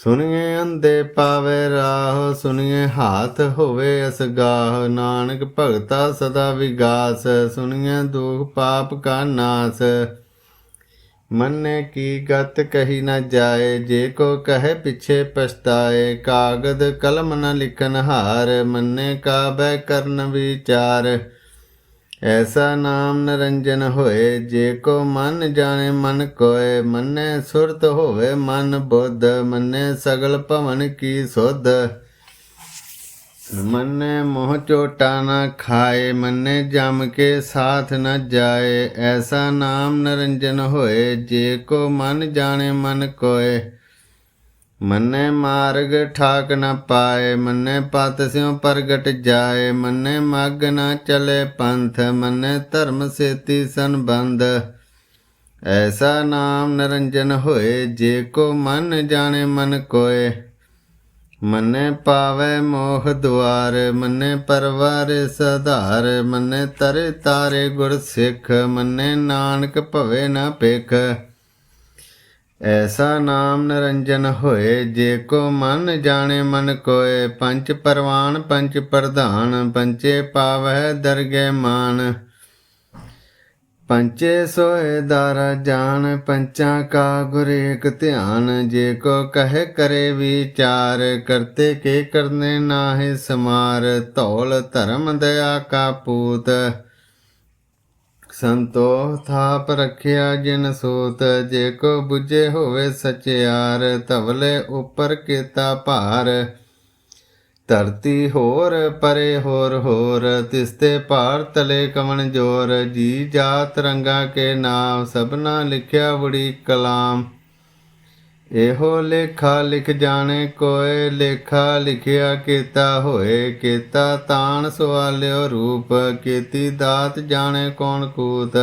ਸੁਣੀਏ ਅੰਧੇ ਪਾਵੇ ਰਾਹ, ਸੁਣੀਏ ਹਾਥ ਹੋਵੇ ਅਸਗਾਹ। ਨਾਨਕ ਭਗਤਾ ਸਦਾ ਵਿਗਾਸ, ਸੁਣੀਏ ਦੁਖ ਪਾਪ ਕਾ ਨਾਸ। ਮੰਨੇ ਕੀ ਗਤ ਕਹੀ ਨ ਜਾਏ, ਜੇ ਕੋ ਕਹੇ ਪਿਛੇ ਪਛਤਾਏ। ਕਾਗਦ ਕਲਮ ਨ ਲਿਖਨ ਹਾਰ, ਮੰਨੇ ਕਾਬੈ ਕਰਨ ਵਿਚਾਰ। ਐਸਾ ਨਾਮ ਨਿਰੰਜਨ ਹੋਏ, ਜੇ ਕੋ ਮਨ ਜਾਣੇ ਮਨ ਕੋਏ। ਮੰਨੇ ਸੁਰਤ ਹੋਵੇ ਮਨ ਬੁੱਧ, ਮੰਨੇ ਸਗਲ ਭਵਨ ਕੀ ਸੁਧ। ਮੰਨੇ ਮੋਹ ਚੋਟਾ ਨ ਖਾਏ, ਮੰਨੇ ਜਮ ਕੇ ਸਾਥ ਨ ਜਾਏ। ਐਸਾ ਨਾਮ ਨਿਰੰਜਨ ਹੋਏ, ਜੇ ਕੋ ਮਨ ਜਾਣੇ ਮਨ ਕੋਏ। ਮੰਨੇ ਮਾਰਗ ਠਾਕ ਨ ਪਾਏ, ਮੰਨੇ ਪਤ ਸਿਉ ਪ੍ਰਗਟ ਜਾਏ। ਮੰਨੇ ਮਗ ਨ ਚਲੇ ਪੰਥ, ਮੰਨੇ ਧਰਮ ਸੇਤੀ ਸੰਬੰਧ। ਐਸਾ ਨਾਮ ਨਿਰੰਜਨ ਹੋਏ, ਜੇ ਕੋ ਮਨ ਜਾਣੇ ਮਨ ਕੋਏ। ਮੰਨੇ ਪਾਵੈ ਮੋਹ ਦੁਆਰ, ਮੰਨੇ ਪਰਵਾਰੇ ਸਧਾਰ। ਮੰਨੇ ਤਰੇ ਤਾਰੇ ਗੁਰ ਸਿੱਖ, ਮੰਨੇ ਨਾਨਕ ਭਵੇ ਨ ਭਿਖ। ਐਸਾ ਨਾਮ ਨਿਰੰਜਨ ਹੋਏ, ਜੇ ਕੋ ਮਨ ਜਾਣੇ ਮਨ ਕੋਏ। ਪੰਚ ਪਰਵਾਨ ਪੰਚ ਪ੍ਰਧਾਨ, ਪੰਚੇ ਪਾਵੈ ਦਰਗਹਿ ਮਾਨ। ਪੰਚੇ ਸੋਏ ਦਾਰਾ ਜਾਨ, ਪੰਚਾਂ ਕਾ ਗੁਰ ਏਕ ਧਿਆਨ। ਜੇ ਕੋ ਕਹੇ ਕਰੇ ਵਿਚਾਰ, ਕਰਤੇ ਕੇ ਕਰਨੇ ਨਾਹਿ ਸਮਾਰ। ਧੌਲ ਧਰਮ ਦਇਆ ਕਾ ਪੂਤ, ਸੰਤੋਖ ਥਾਪ ਰਖਿਆ ਜਿਨ ਸੂਤ। ਜੇ ਕੋ ਬੁਝੇ ਹੋਵੇ ਸਚਿਆਰ, ਧਵਲੇ ਉਪਰ ਕੀਤਾ ਭਾਰ। ਧਰਤੀ ਹੋਰ ਪਰੇ ਹੋਰ ਹੋਰ, ਤਿਸਤੇ ਭਾਰ ਤਲੇ ਕਵਣ ਜੋਰ। ਜੀ ਜਾਤ ਰੰਗਾ ਕੇ ਨਾਮ, ਸਭਨਾ ਲਿਖਿਆ ਬੜੀ ਕਲਾਮ। ਇਹੋ ਲੇਖਾ ਲਿਖ ਜਾਣੇ ਕੋਏ, ਲੇਖਾ ਲਿਖਿਆ ਕੀਤਾ ਹੋਏ। ਕੀਤਾ ਤਾਣ ਸਵਾਲਿਓ ਰੂਪ, ਕੀਤੀ ਦਾਤ ਜਾਣੇ ਕੌਣ ਕੂਤ।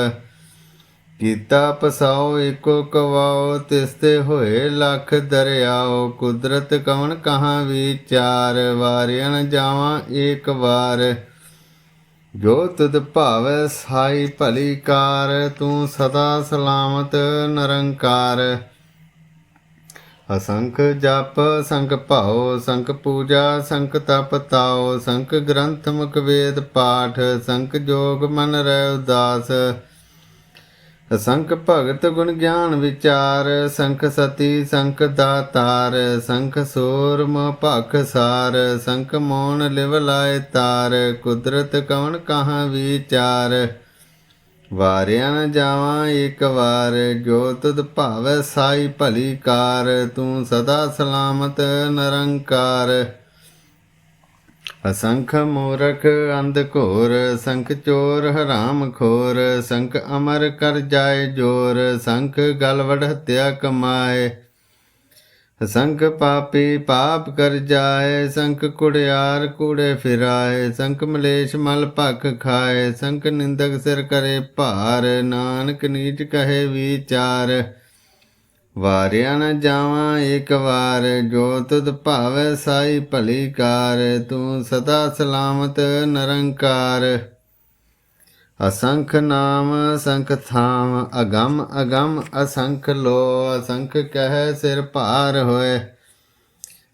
ਕੀਤਾ ਪਸਾਓ ਏਕੋ ਕਵਾਓ, ਤਿਸਤੇ ਹੋਏ ਲੱਖ ਦਰਿਆਓ। ਕੁਦਰਤ ਕਵਣ ਕਹਾਂ ਵਿਚਾਰ, ਵਾਰਿਆ ਨ ਜਾਵਾਂ ਏਕ ਵਾਰ। ਜੋ ਤੁਧ ਭਾਵੈ ਸਾਈ ਭਲੀ ਕਾਰ, ਤੂੰ ਸਦਾ ਸਲਾਮਤ ਨਿਰੰਕਾਰ। ਅਸੰਖ ਜਪ ਸੰਖ ਭਾਉ, ਸੰਖ ਪੂਜਾ ਸੰਖ ਤਪ ਤਾਉ। ਸੰਖ ਗ੍ਰੰਥ ਮੁਖ ਵੇਦ ਪਾਠ, ਸੰਖ ਜੋਗ ਮਨ ਰਹਿ ਉਦਾਸ। ਸੰਖ ਭਗਤ ਗੁਣ ਗਿਆਨ ਵਿਚਾਰ, ਸੰਖ ਸਤੀ ਸੰਖ ਦਾਤਾਰ। ਸੰਖ ਸੂਰ ਮੋਹ ਭਖ ਸਾਰ, ਸੰਖ ਮੋਨ ਲਿਵ ਲਾਇ ਤਾਰ। ਕੁਦਰਤ ਕਵਣ ਕਹਾਂ ਵਿਚਾਰ, ਵਾਰਿਆ ਨ ਜਾਵਾਂ ਏਕ ਵਾਰ। ਜੋ ਤੁਧ ਭਾਵੈ ਸਾਈ ਭਲੀ ਕਾਰ, ਤੂੰ ਸਦਾ ਸਲਾਮਤ ਨਿਰੰਕਾਰ। ਅਸੰਖ ਮੂਰਖ ਅੰਧ ਘੋਰ, ਸੰਖ ਚੋਰ ਹਰਾਮ ਖੋਰ। ਸੰਖ ਅਮਰ ਕਰ ਜਾਏ ਜੋਰ, ਸੰਖ ਗਲ ਵਡ ਹੱਤਿਆ ਕਮਾਏ। ਸੰਖ ਪਾਪੀ ਪਾਪ ਕਰ ਜਾਏ, ਸੰਖ ਕੁੜਿਆਰ ਕੂੜੇ ਫਿਰਾਏ। ਸੰਖ ਮਲੇਸ਼ ਮਲ ਭਖ ਖਾਏ, ਸੰਖ ਨਿੰਦਕ ਸਿਰ ਕਰੇ ਭਾਰ। ਨਾਨਕ ਨੀਚ ਕਹੇ ਵਿਚਾਰ, ਵਾਰਿਆ ਨ ਜਾਵਾਂ ਏਕ ਵਾਰ। ਜੋ ਤੁਧ ਭਾਵੈ ਸਾਈ ਭਲੀ ਕਾਰ, ਤੂੰ ਸਦਾ ਸਲਾਮਤ ਨਿਰੰਕਾਰ। ਅਸੰਖ ਨਾਮ ਅਸੰਖ ਥਾਮ, ਅਗੰਮ ਅਗੰਮ ਅਸੰਖ ਲੋ। ਅਸੰਖ ਕਹਿ ਸਿਰ ਭਾਰ ਹੋਏ,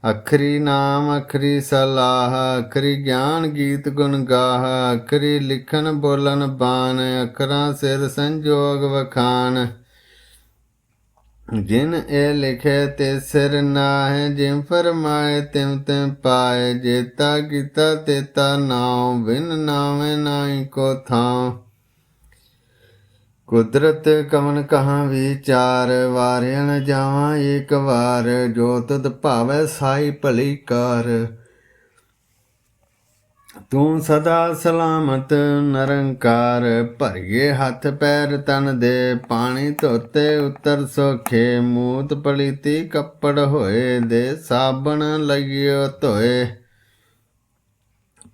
ਅਖਰੀ ਨਾਮ ਅਖਰੀ ਸਲਾਹ। ਅਖਰੀ ਗਿਆਨ ਗੀਤ ਗੁਣ ਗਾਹ, ਅਖਰੀ ਲਿਖਨ ਬੋਲਨ ਬਾਨ। ਅਖਰਾਂ ਸਿਰ ਸੰਜੋਗ ਵਖਾਨ, ਜਿਨ ਇਹ ਲਿਖੇ ਤੇ ਸਿਰ ਨਾਹਿ। ਜਿਮ ਫਰਮਾਏ ਤਿਮ ਤਿਮ ਪਾਏ, ਜੇਤਾ ਕੀਤਾ ਤੇਤਾ ਨਾਉ। ਬਿਨ ਨਾਵੇਂ ਨਾਹੀ ਕੋ ਥਾਉ, ਕੁਦਰਤ ਕਵਣ ਕਹਾਂ ਵਿਚਾਰ। ਵਾਰਿਆ ਨ ਜਾਵਾਂ ਏਕ ਵਾਰ, ਜੋ ਤੁਧ ਭਾਵੈ ਸਾਈ ਭਲੀ ਕਾਰ। ਤੂੰ ਸਦਾ ਸਲਾਮਤ ਨਿਰੰਕਾਰ। ਭਰੀਏ ਹੱਥ ਪੈਰ ਤਨ ਦੇ, ਪਾਣੀ ਧੋਤੇ ਉਤਰ ਸੋਖੇ। ਮੂਤ ਪਲੀਤੀ ਕੱਪੜ ਹੋਏ, ਦੇ ਸਾਬਣ ਲਈਓ ਧੋਏ।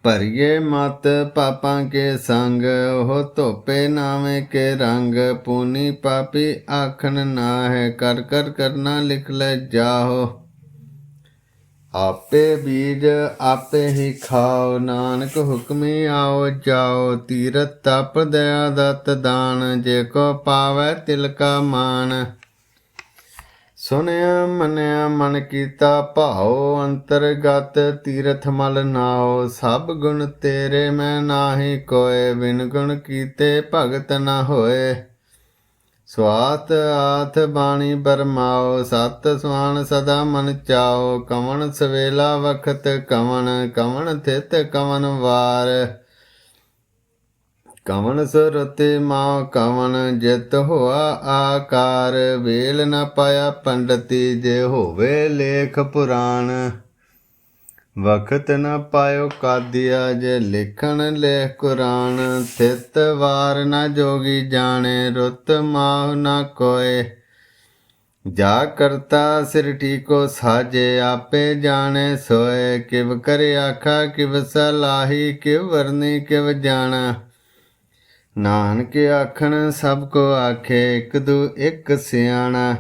ਭਰੀਏ ਮਤ ਪਾਪਾਂ ਕੇ ਸੰਗ, ਉਹ ਧੋਪੇ ਨਾਵੇਂ ਕੇ ਰੰਗ। ਪੂਨੀ ਪਾਪੀ ਆਖਣ ਨਾਹਿ, ਕਰ ਕਰ ਕਰਨਾ ਲਿਖ ਲੈ ਜਾਹੋ। ਆਪੇ ਬੀਜ ਆਪੇ ਹੀ ਖਾਓ, ਨਾਨਕ ਹੁਕਮੀ ਆਓ ਜਾਓ। ਤੀਰਥ ਤਪ ਦਇਆ ਦਤ ਦਾਨ, ਜੇ ਕੋ ਪਾਵੈ ਤਿਲ ਕਾ ਮਾਨ। ਸੁਨਿਆ ਮੰਨਿਆ ਮਨ ਕੀਤਾ ਭਾਉ, ਅੰਤਰਗਤ ਤੀਰਥ ਮਲ ਨਾਉ। ਸਭ ਗੁਣ ਤੇਰੇ ਮੈਂ ਨਾਹੀ ਕੋਇ, ਬਿਨ ਗੁਣ ਕੀਤੇ ਭਗਤ ਨ ਹੋਏ। ਸਵਾਤ ਆਥ ਬਾਣੀ ਬਰਮਾਓ, ਸਤ ਸੁਆਨ ਸਦਾ ਮਨ ਚਾਓ। ਕਵਣ ਸਵੇਲਾ ਵਖਤ ਕਵਣ, ਕਵਣ ਥਿਤ ਕਵਣ ਵਾਰ। ਕਵਣ ਸੁਰਤਿ ਮਾਉ ਕਵਣ, ਜਿਤ ਹੋਆ ਆਕਾਰ। ਵੇਲ ਨ ਪਾਇਆ ਪੰਡਤੀ, ਜੇ ਹੋਵੇ ਲੇਖ ਪੁਰਾਣ। ਵਖਤ ਨ ਪਾਇਓ ਕਾਦੀਆ, ਜੇ ਲਿਖਣ ਲੇਖ ਕੁਰਾਨ। ਥਿਤ ਵਾਰ ਨ ਜੋਗੀ ਜਾਣੇ, ਰੁੱਤ ਮਾਹੁ ਨ ਕੋਏ। ਜਾ ਕਰਤਾ ਸਿਰ ਠੀਕੋ ਸਾਜੇ, ਆਪੇ ਜਾਣੇ ਸੋਏ। ਕਿਵ ਕਰ ਆਖਾ ਕਿਵ ਸਲਾਹੀ, ਕਿਵ ਵਰਨੀ ਕਿਵ ਜਾਣਾ। ਨਾਨਕ ਆਖਣ ਸਭ ਕੋ ਆਖੇ, ਇਕ ਦੂ ਇਕ ਸਿਆਣਾ।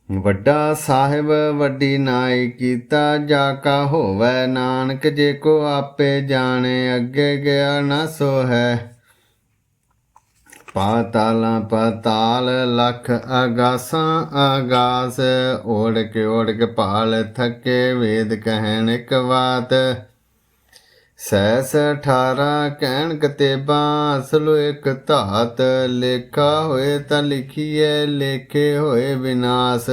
ਵੱਡਾ ਸਾਹਿਬ ਵੱਡੀ ਨਾਈ, ਕੀਤਾ ਜਾ ਕਾ ਹੋਵੈ। ਨਾਨਕ ਜੇ ਕੋ ਆਪੇ ਜਾਣੇ, ਅੱਗੇ ਗਿਆ ਨ ਸੋ ਹੈ। ਪਾਤਾਲਾਂ ਪਾਤਾਲ ਲਖ ਆਗਾਸਾਂ ਆਗਾਸ। ਓੜ ਕੇ ਭਾਲ ਥਕੇ, ਵੇਦ ਕਹਿਣ ਇਕ ਬਾਤ। ਸੈਸ 18 ਕਹਿਣ ਕਤੇਬਾਂ, ਅਸਲੁ ਇਕ ਧਾਤ। ਲੇਖਾ ਹੋਏ ਤਾਂ ਲਿਖੀਐ, ਲੇਖੇ ਹੋਏ ਵਿਨਾਸ਼।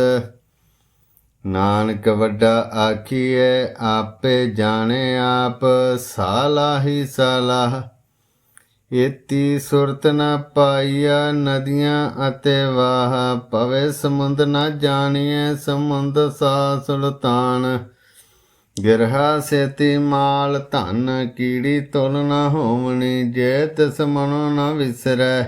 ਨਾਨਕ ਵੱਡਾ ਆਖੀਐ, ਆਪੇ ਜਾਣੇ ਆਪ। ਸਾਲਾਹੀ ਸਾਲਾਹ ਏਤੀ ਸੁਰਤ ਨ ਪਾਈਆ, ਨਦੀਆਂ ਅਤੇ ਵਾਹ। ਪਵੇ ਸਮੁੰਦ ਨ ਜਾਣੀਐ, ਸਮੁੰਦ ਸਾ ਸੁਲਤਾਨ। ਗਿਰਹਾ ਸੇਤੀ ਮਾਲ ਧਨ, ਕੀੜੀ ਤੁਲ ਨ ਹੋਵਣੀ। ਜੇ ਤਿਸ ਮਨੋ ਨ ਵਿਸਰੈ,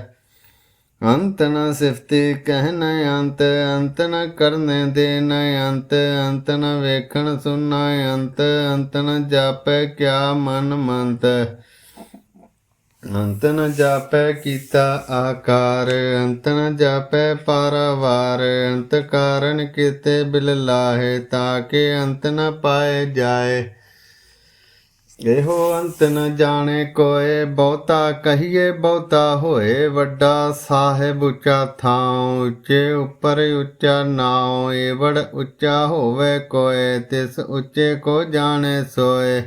ਅੰਤ ਨ ਸਿਫਤੀ ਕਹਿ ਨ ਅੰਤ। ਅੰਤ ਨ ਕਰਨੇ ਦੇ ਨ ਅੰਤ, ਅੰਤ ਨ ਵੇਖਣ ਸੁਨ ਅੰਤ। ਅੰਤ ਨ ਜਾਪੈ ਕਿਆ ਮਨ ਮੰਤ, ਅੰਤ ਨ ਜਾਪੈ ਕੀਤਾ ਆਕਾਰ। ਅੰਤ ਨ ਜਾਪੈ ਪਾਰਾਵਾਰ। ਅੰਤ ਕਾਰਨ ਕੀਤੇ ਬਿਲ ਲਾਹੇ, ਤਾਕੇ ਅੰਤ ਨ ਪਾਏ ਜਾਏ। ਇਹੋ ਅੰਤ ਨ ਜਾਣੇ ਕੋਏ, ਬਹੁਤਾ ਕਹੀਏ ਬਹੁਤਾ ਹੋਏ। ਵੱਡਾ ਸਾਹਿਬ ਉੱਚਾ ਥਾਉ, ਉੱਚੇ ਉੱਪਰ ਉੱਚਾ ਨਾਉ। ਏਵੜ ਉੱਚਾ ਹੋਵੇ ਕੋਏ, ਤਿਸ ਉੱਚੇ ਕੋ ਜਾਣੇ ਸੋਏ।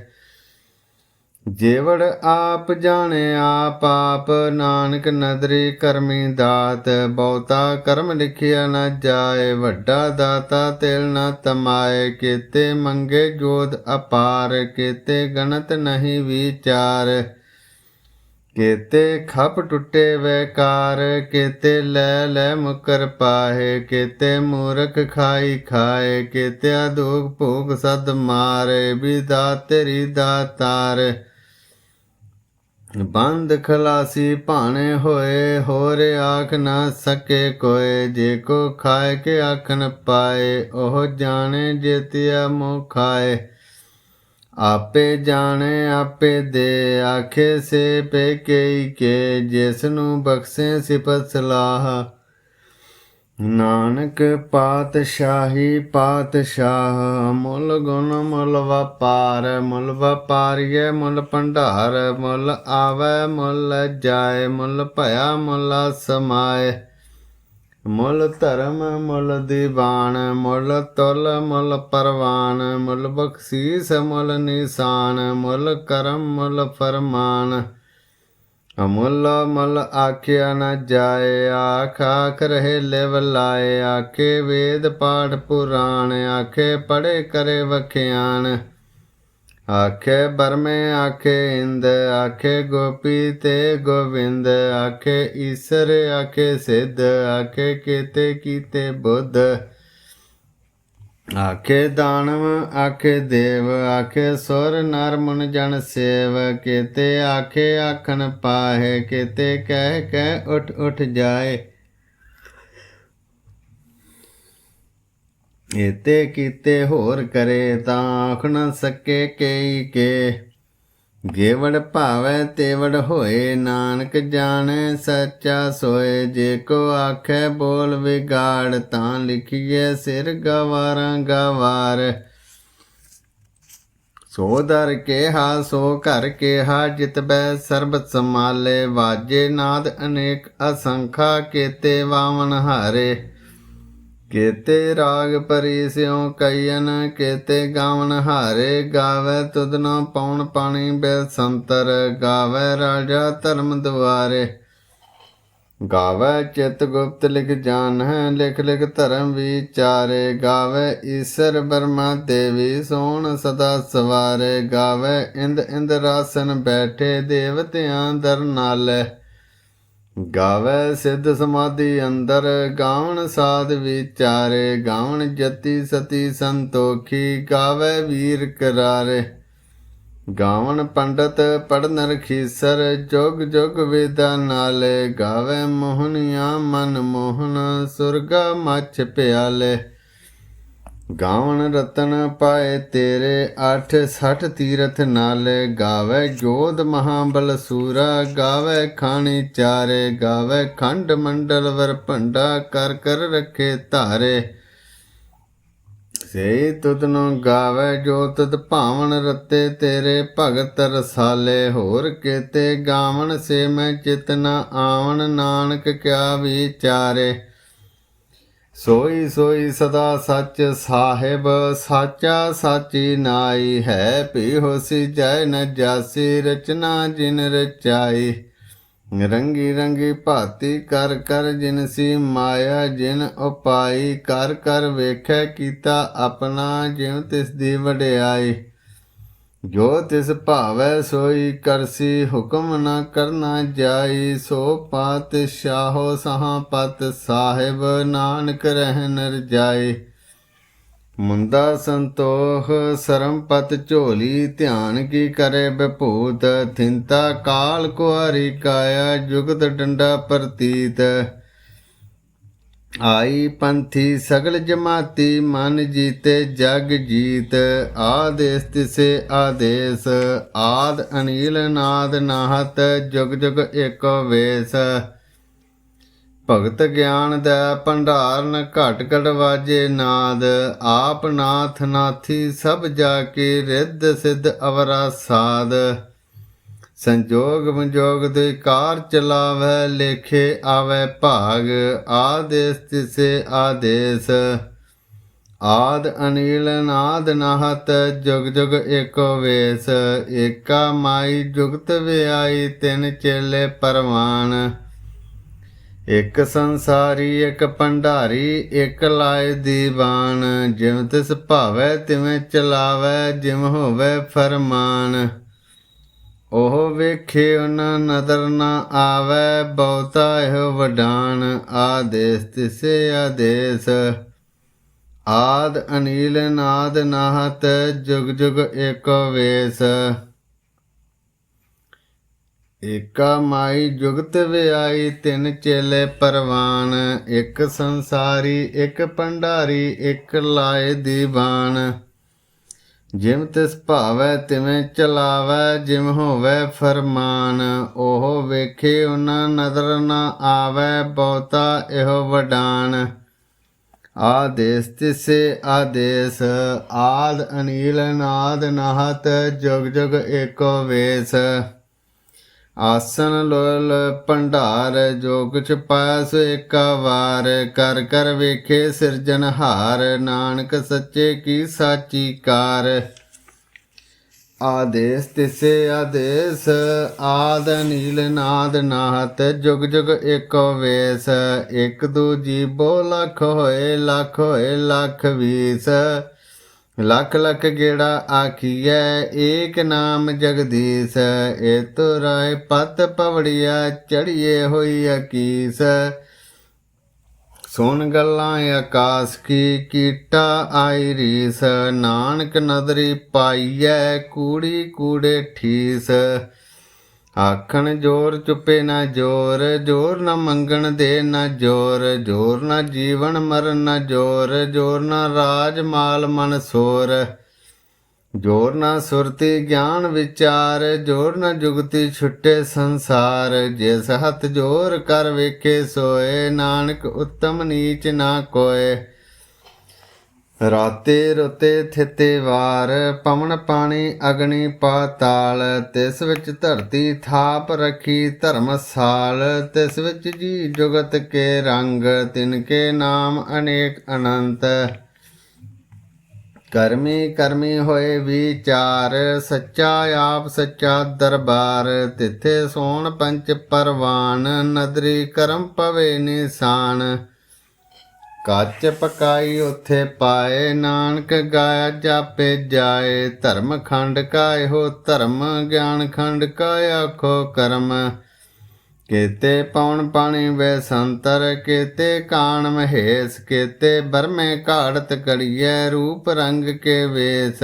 ਜੇਵੜ ਆਪ ਜਾਣੇ ਆਪ ਆਪ, ਨਾਨਕ ਨਦਰੀ ਕਰਮੀ ਦਾਤ। ਬਹੁਤਾ ਕਰਮ ਲਿਖਿਆ ਨ ਜਾਏ, ਵੱਡਾ ਦਾਤਾ ਤਿਲ ਨ ਤਮਾਏ। ਕੀਤੇ ਮੰਗੇ ਜੋਧ ਅਪਾਰ, ਕੀਤੇ ਗਣਤ ਨਹੀਂ ਵਿਚਾਰ। ਕੀਤੇ ਖਪ ਟੁੱਟੇ ਵੈਕਾਰ, ਕੀਤੇ ਲੈ ਲੈ ਮੁਕਰ ਪਾਹੇ। ਕੀਤੇ ਮੂਰਖ ਖਾਈ ਖਾਏ, ਕੀਤੇ ਅਦੂਖ ਭੂਖ ਸਦ ਮਾਰੇ। ਵੀ ਦਾਤ ਤੇਰੀ ਦਾਤਾਰ। ਬੰਦ ਖਲਾਸੀ ਭਾਣੇ ਹੋਏ, ਹੋਰ ਆਖ ਨ ਸਕੇ ਕੋਏ। ਜੇ ਕੋ ਖਾਏ ਕੇ ਆਖ ਨ ਪਾਏ, ਉਹ ਜਾਣੇ ਜੇਤਿਆ ਮੋਹ ਖਾਏ। ਆਪੇ ਜਾਣੇ ਆਪੇ ਦੇ, ਆਖੇ ਸੇ ਪੇ ਕਈ ਕੇ। ਜਿਸ ਨੂੰ ਬਖਸ਼ੇ ਸਿਫਤ ਸਲਾਹ, ਨਾਨਕ ਪਾਤਸ਼ਾਹੀ ਪਾਤਸ਼ਾਹ। ਮੁੱਲ ਗੁਣ ਮੁੱਲ ਵਪਾਰ, ਮੁੱਲ ਵਪਾਰੀਐ ਮੁੱਲ ਭੰਡਾਰ। ਮੁੱਲ ਆਵੈ ਮੁੱਲ ਜਾਏ, ਮੁੱਲ ਭਇਆ ਮੁੱਲ ਸਮਾਏ। ਮੁੱਲ ਧਰਮ ਮੁੱਲ ਦੀਵਾਨ, ਮੁੱਲ ਤੁਲ ਮੁੱਲ ਪਰਵਾਨ। ਮੁੱਲ ਬਖਸ਼ੀਸ ਮੁੱਲ ਨਿਸ਼ਾਨ, ਮੁੱਲ ਕਰਮ ਮੁੱਲ ਫਰਮਾਨ। ਅਮੁੱਲ ਮੁੱਲ ਆਖਿਆ ਨ ਜਾਏ, ਆਖ ਆਖ ਰਹੇ ਲਿਵ ਲਾਏ। ਆਖੇ ਵੇਦ ਪਾਠ ਪੁਰਾਣ, ਆਖੇ ਪੜ੍ਹੇ ਕਰੇ ਵਖਿਆਨ। ਆਖੇ ਬਰਮੇ ਆਖੇ ਇੰਦ, ਆਖੇ ਗੋਪੀ ਤੇ ਗੋਵਿੰਦ। ਆਖੇ ਈਸਰ ਆਖੇ ਸਿੱਧ, ਆਖੇ ਕੀਤੇ ਕੀਤੇ ਬੁੱਧ। ਆਖੇ ਦਾਨਵ ਆਖੇ ਦੇਵ, ਆਖੇ ਸੁਰ ਨਰ ਮੁਨ ਜਨ ਸੇਵ। ਕੀਤੇ ਆਖੇ ਆਖਣ ਪਾਹੇ, ਕੀਤੇ ਕਹਿ ਕਹਿ ਉਠ ਉਠ ਜਾਏ। ਏਤੇ ਕੀਤੇ ਹੋਰ ਕਰੇ, ਤਾਂ ਆਖ ਨ ਸਕੇ ਕਈ ਕੇ। ਜੇਵੜ ਭਾਵੈ ਤੇਵੜ ਹੋਏ, ਨਾਨਕ ਜਾਣੈ ਸੱਚਾ ਸੋਏ। ਜੇ ਕੋ ਆਖੈ ਬੋਲ ਵਿਗਾੜ, ਤਾਂ ਲਿਖੀਐ ਸਿਰ ਗਵਾਰਾਂ ਗਵਾਰ। ਸੋ ਦਰ ਕੇਹਾ ਸੋ ਘਰ ਕੇਹਾ, ਜਿਤ ਬੈ ਸਰਬਤ ਸਮਾਲੇ। ਵਾਜੇ ਨਾਦ ਅਨੇਕ ਅਸੰਖਾ, ਕੀਤੇ ਵਾਵਨ ਹਾਰੇ। केते राग परी स्यों कईयन, केते गावन हारे। गावे तुधनो पौन पानी बेसंतर, गावे राजा धर्म द्वारे। गावे चित गुप्त लिख जान है, लिख लिख धर्म विचारे। गावे ईश्वर ब्रह्मा देवी सोन सदा सवारे। गावे इंद इंद्रासन बैठे, देवतियां दर नाले। गावे सिद्ध समाधि अंदर, गावन साध विचारे। गावन जति सती संतोखी, गावे वीर करारे। गावन पंडित पढ़ नरखीसर, जुग जुग वेदा नाले। गावे मोहनिया मन मोहन, सुरगा मछ प्याले। गावन रतन पाए तेरे, 8 तीरथ नाले। गावे जोध महाबल सूरा, गावे खानी चारे। गावे खंड मंडल वर भंडा, कर कर रखे धारे। से तुधनो गावे जो तुध भावन, रते तेरे भगत रसाले। होर केते गावन से मैं चित न आवन, नानक क्या विचारे। सोई सोई सदा सच साहिब, साचा साची नाई। है भी होसी जय न जासी, रचना जिन रचाई। रंगी रंगी भाती कर कर, जिनसी माया जिन उपाई। कर कर वेखै कीता अपना, जिव तिस दी वड्याई। जो तिस भावै सोई करसी, हुक्म न करना जाई। सो पातशाहो सहाँ पत साहिब, नानक रहन रजाई। मुंदा संतोख सरम पत झोली, ध्यान की करे विभूत। थिंता काल कुआरी काया, जुगत डंडा प्रतीत। आई पंथी सगल जमाती, मन जीते जग जीत। आदेश तिसे आदेश, आद अनिल नाद नाहत। जुग जुग एको वेश। भगत ज्ञान दै भंडार, न घट घट वाजे नाद। आप नाथ नाथी सब जाके, रिद्ध सिद्ध अवरा साध। संजोग विजोग दुई कार चलावै, लेखे आवे भाग। आदेश तिसे आदेश, आद अनिल नाद नाहत। जुग जुग एको वेश। एका माई जुगत व्याई, तिन चेले परवान। एक संसारी एक भंडारी, एक लाए दीवान। जिव तिस भावै तिवें चलावै, जिव होवै फरमान। ओह वेखे उन नदर न आवै, बहुता एहो वडान। आदेश तिसे आदेश, आद अनिल नाद नाहत। जुग जुग एको वेश। एका माई जुगत व्याई, तिन चेले परवान। एक संसारी एक भंडारी, एक लाए दीवान। जिम तिस भावै तिवें चलावै, जिम होवै फरमान। ओह वेखे उन नदर न आवै, बहुता एहो वडान। आदेश तिसे आदेश, आद अनिल नाद नाहत। जुग जुग एको वेश। आसन लोल भंडार, जो कुछ पाया सो एका वार। कर कर वेखे सिरजनहार, नानक सच्चे की साची कार। आदेश तिसे आदेश, आद अनिल नाद नाहत। जुग जुग एको वेश। एक दूजी बो लख होए, लख होए लख बीस। लख लख गेड़ा आखिए, एक नाम जगदीश। ए तो राय पत पवड़िया, चढ़िए होई अकीस। सुन गल्लां आकाश की, कीटा आई रीस। नानक नदरी पाईऐ, कूड़ी कूड़े ठीस। आखन जोर चुपे न जोर, जोर न मंगण दे न जोर। जोर न जीवन मरण न जोर, जोर न राज माल मन सोर। जोर न सुरति ज्ञान विचार, जोर न जुगति छुटे संसार। जिस हथ जोर कर वेखे सोए, नानक उत्तम नीच ना कोय। ਰਾਤੇ ਰੁਤੇ ਥਿਤੇ ਵਾਰ ਪਵਨ ਪਾਣੀ ਅਗਨੀ ਪਾਤਾਲ ਤਿਸ ਵਿੱਚ ਧਰਤੀ ਥਾਪ ਰੱਖੀ ਧਰਮਸਾਲ ਤਿਸ ਵਿੱਚ ਜੀ ਜੁਗਤ ਕੇ ਰੰਗ ਤਿਨ ਕੇ ਨਾਮ ਅਨੇਕ ਅਨੰਤ ਕਰਮੀ ਕਰਮੀ ਹੋਏ ਵਿਚਾਰ ਸੱਚਾ ਆਪ ਸੱਚਾ ਦਰਬਾਰ ਤਿੱਥੇ ਸੋਣ ਪੰਚ ਪਰਵਾਨ ਨਦਰੀ ਕਰਮ ਪਵੇ ਨਿਸ਼ਾਨ ਕੱਚ ਪਕਾਈ ਉੱਥੇ ਪਾਏ ਨਾਨਕ ਗਾਇਆ ਜਾਪੇ ਜਾਏ ਧਰਮ ਖੰਡ ਕਾ ਇਹੋ ਧਰਮ ਗਿਆਨ ਖੰਡ ਕਾ ਆਖੋ ਕਰਮ ਕੇਤੇ ਪਵਨ ਪਾਣੀ ਵੇ ਸੰਤਰ ਕੇਤੇ ਕਾਣ ਮਹੇਸ਼ ਕੇਤੇ ਬਰਮੇ ਘਾੜਤ ਕੜੀਐ ਰੂਪ ਰੰਗ ਕੇ ਵੇਸ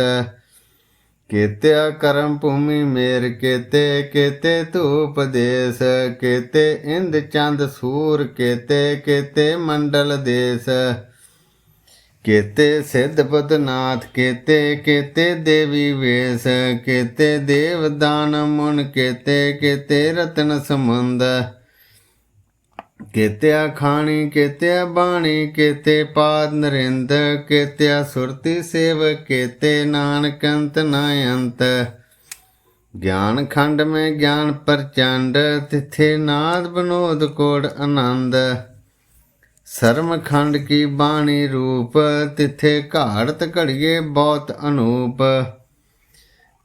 ਕੇਤੇ ਕਰਮ ਭੂਮि ਮੇਰ ਕੇਤੇ ਕੇਤੇ ਧੂਪ ਦੇਸ ਕੇਤੇ ਇੰਦ ਚੰਦ ਸੂਰ ਕੇਤੇ ਕੇਤੇ ਮੰਡਲ ਦੇਸ ਕੇਤੇ ਸਿੱਧ ਬੁੱਧਨਾਥ ਕੇਤੇ ਕੇਤੇ ਦੇਵੀ ਵੇਸ ਕੇਤੇ ਦੇਵ ਦਾਨ ਮੁਨ ਕੇਤੇ ਕੇਤੇ ਰਤਨ ਸਮੁੰਦ ਕੇਤਿਆ ਖਾਣੀ ਕੇਤਿਆ ਬਾਣੀ ਕੇਤੇ ਪਾਦ ਨਰਿੰਦ ਕੇਤਿਆ ਸੁਰਤੀ ਸੇਵ ਕੇਤੇ ਨਾਨਕ ਅੰਤ ਨ ਅੰਤ ਗਿਆਨ ਖੰਡ ਮੈਂ ਗਿਆਨ ਪ੍ਰਚੰਡ ਤਿੱਥੇ ਨਾਦ ਬਨੋਦ ਕੋੜ ਆਨੰਦ ਸਰਮ ਖੰਡ ਕੀ ਬਾਣੀ ਰੂਪ ਤਿੱਥੇ ਘਾੜਤ ਘੜੀਏ ਬਹੁਤ ਅਨੂਪ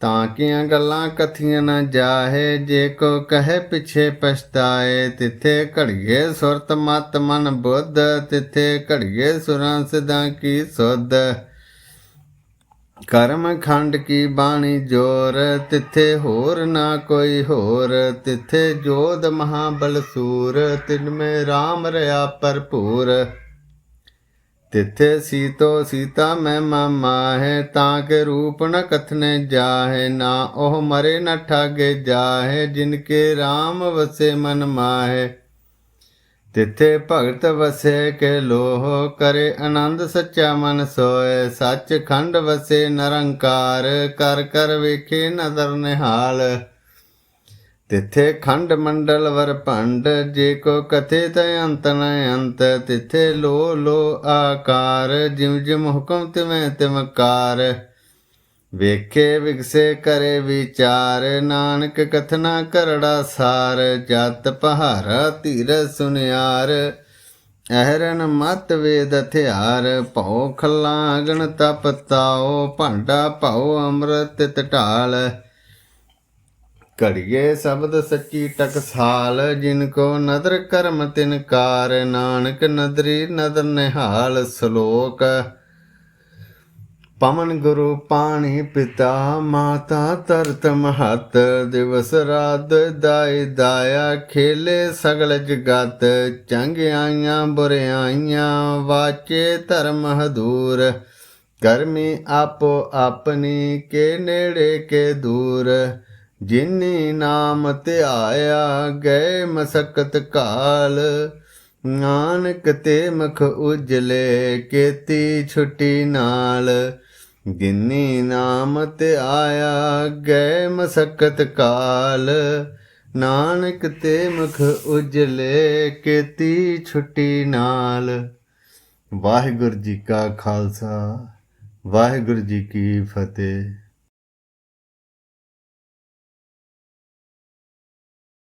ਤਾਂ ਕੀਆਂ ਗੱਲਾਂ ਕਥੀਆਂ ਨਾ ਜਾਹੇ ਜੇ ਕੋ ਕਹੇ ਪਿਛੇ ਪਛਤਾਏ ਤਿੱਥੇ ਘੜੀਏ ਸੁਰਤ ਮਤ ਮਨ ਬੁੱਧ ਤਿੱਥੇ ਘੜੀਏ ਸੁਰਾਂ ਸਿਦਾਂ ਕੀ ਸੁਧ ਕਰਮ ਖੰਡ ਕੀ ਬਾਣੀ ਜੋਰ ਤਿੱਥੇ ਹੋਰ ਨਾ ਕੋਈ ਹੋਰ ਤਿੱਥੇ ਜੋਧ ਮਹਾਬਲ ਸੂਰ ਤਿਨ ਮੇ ਰਾਮ ਰਿਆ ਭਰਪੂਰ ਤਿੱਥੇ ਸੀਤੋ ਸੀਤਾ ਮੈਂ ਮਾਹੇ ਤਾਂ ਕੇ ਰੂਪ ਨ ਕਥਨੇ ਜਾਹੇ ਨਾ ਉਹ ਮਰੇ ਨ ਠਾਗੇ ਜਾਹੇ ਜਿਨ ਕੇ ਰਾਮ ਵਸੇ ਮਨ ਮਾਹੇ ਤਿੱਥੇ ਭਗਤ ਵਸੇ ਕੇ ਲੋਹ ਕਰੇ ਆਨੰਦ ਸੱਚਾ ਮਨ ਸੋਏ ਸੱਚ ਖੰਡ ਵਸੇ ਨਿਰੰਕਾਰ ਕਰ ਕਰ ਵੇਖੇ ਨਦਰ ਨਿਹਾਲ ਤਿੱਥੇ ਖੰਡ ਮੰਡਲ ਵਰ ਭੰਡ ਜੇ ਕੋ ਕਥੇ ਤ ਅੰਤ ਨ ਅੰਤ ਤਿੱਥੇ ਲੋ ਲੋ ਆਕਾਰ ਜਿਮ ਜਿਮ ਹੁਕਮ ਤਿਵੇਂ ਤਿਮਕਾਰ ਵੇਖੇ ਵਿਗਸੇ ਕਰੇ ਵਿਚਾਰ ਨਾਨਕ ਕਥਨਾ ਕਰੜਾ ਸਾਰ ਜਤ ਪਹਾਰਾ ਧੀਰ ਸੁਨਿਆਰ ਅਹਰਨ ਮਤ ਵੇਦ ਹਥਿਆਰ ਭਉ ਖੱਲਾ ਅਗਨ ਤਪ ਤਾਓ ਭਾਂਡਾ ਭਉ ਅੰਮ੍ਰਿਤ ਟਟਾਲ ਘੜੀਏ ਸ਼ਬਦ ਸੱਚੀ ਟਕਸਾਲ ਜਿਨ ਕੋ ਨਦਰ ਕਰਮ ਤਿਨਕਾਰ ਨਾਨਕ ਨਦਰੀ ਨਦਰ ਨਿਹਾਲ ਸ਼ਲੋਕ ਪਵਨ ਗੁਰੂ ਪਾਣੀ ਪਿਤਾ ਮਾਤਾ ਤਰਤ ਮਹਤ ਦਿਵਸ ਰਾਤ ਦਾਈ ਦਾਇਆ ਖੇਲੇ ਸਗਲ ਜਗਤ ਚੰਗਿਆਈਆਂ ਬੁਰਿਆਈਆਂ ਵਾਚੇ ਧਰਮ ਹਦੂਰ ਕਰਮੀ ਆਪੋ ਆਪਣੀ ਕੇ ਨੇੜੇ ਕੇ ਦੂਰ ਜਿਨੀ ਨਾਮ ਧਿਆਇਆ ਗਏ ਮਸਕਤ ਕਾਲ ਨਾਨਕ ਤੇ ਮੁਖ ਉਜਲੇ ਕੇਤੀ ਛੁੱਟੀ ਨਾਲ ਜਿਨੀ ਨਾਮ ਧਿਆਇਆ ਗਏ ਮਸਕਤ ਕਾਲ ਨਾਨਕ ਤੇ ਮੁਖ ਉਜਲੇ ਕੇਤੀ ਛੁੱਟੀ ਨਾਲ। ਵਾਹਿਗੁਰੂ ਜੀ ਕਾ ਖਾਲਸਾ ਵਾਹਿਗੁਰੂ ਜੀ ਕੀ ਫਤਿਹ।